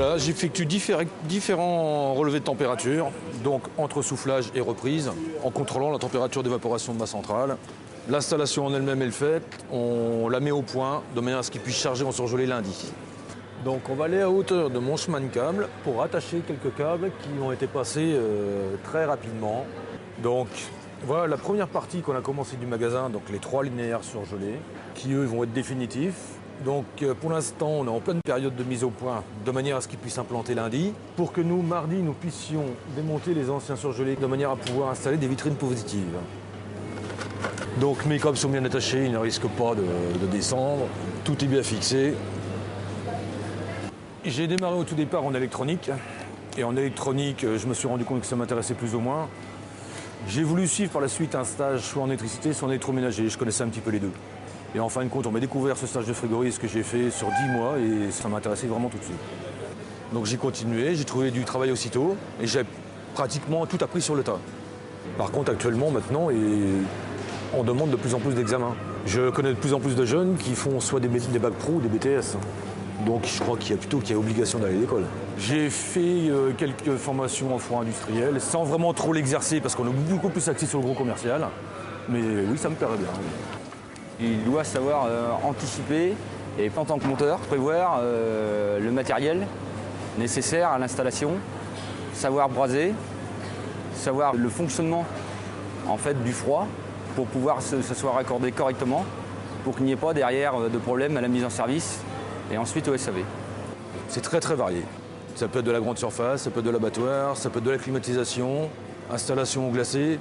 Voilà, j'effectue différents relevés de température, donc entre soufflage et reprise, en contrôlant la température d'évaporation de ma centrale. L'installation en elle-même est faite, on la met au point de manière à ce qu'il puisse charger en surgelé lundi. Donc on va aller à hauteur de mon chemin de câble pour attacher quelques câbles qui ont été passés très rapidement. Donc voilà la première partie qu'on a commencé du magasin, donc les 3 linéaires surgelés, qui eux vont être définitifs. Donc pour l'instant on est en pleine période de mise au point de manière à ce qu'ils puissent implanter lundi, pour que nous, mardi, nous puissions démonter les anciens surgelés de manière à pouvoir installer des vitrines positives. Donc mes câbles sont bien attachés, ils ne risquent pas de descendre, tout est bien fixé. J'ai démarré au tout départ en électronique, et en électronique, je me suis rendu compte que ça m'intéressait plus ou moins. J'ai voulu suivre par la suite un stage soit en électricité, soit en électroménager, je connaissais un petit peu les deux. Et en fin de compte, on m'a découvert ce stage de frigoriste que j'ai fait sur 10 mois, et ça m'intéressait vraiment tout de suite. Donc j'ai continué, j'ai trouvé du travail aussitôt, et j'ai pratiquement tout appris sur le tas. Par contre, actuellement, maintenant, on demande de plus en plus d'examens. Je connais de plus en plus de jeunes qui font soit des bacs pro ou des BTS. Donc je crois qu'il y a obligation d'aller à l'école. J'ai fait quelques formations en foire industrielle, sans vraiment trop l'exercer parce qu'on est beaucoup plus axé sur le gros commercial. Mais oui, ça me plairait bien. Il doit savoir anticiper et en tant que monteur, prévoir le matériel nécessaire à l'installation, savoir braser, savoir le fonctionnement en fait, du froid pour pouvoir se soit raccordé correctement pour qu'il n'y ait pas derrière de problème à la mise en service et ensuite au SAV. C'est très très varié. Ça peut être de la grande surface, ça peut être de l'abattoir, ça peut être de la climatisation, installation glacée,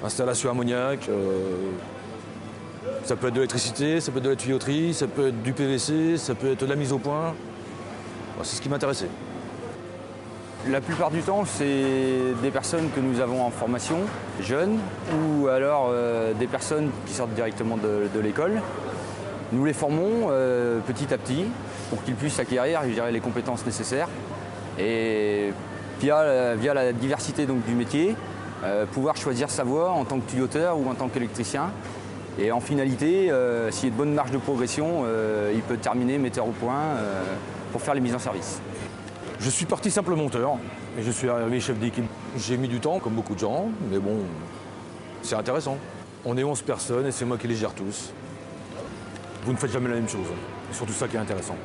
installation ammoniaque, ça peut être de l'électricité, ça peut être de la tuyauterie, ça peut être du PVC, ça peut être de la mise au point. C'est ce qui m'intéressait. La plupart du temps, c'est des personnes que nous avons en formation, jeunes, ou alors des personnes qui sortent directement de l'école. Nous les formons petit à petit pour qu'ils puissent acquérir, je dirais, les compétences nécessaires. Et via la diversité donc, du métier, pouvoir choisir sa voie en tant que tuyauteur ou en tant qu'électricien. Et en finalité, s'il y a de bonnes marges de progression, il peut terminer metteur au point pour faire les mises en service. Je suis parti simple monteur et je suis arrivé chef d'équipe. J'ai mis du temps, comme beaucoup de gens, mais bon, c'est intéressant. On est 11 personnes et c'est moi qui les gère tous. Vous ne faites jamais la même chose. C'est surtout ça qui est intéressant.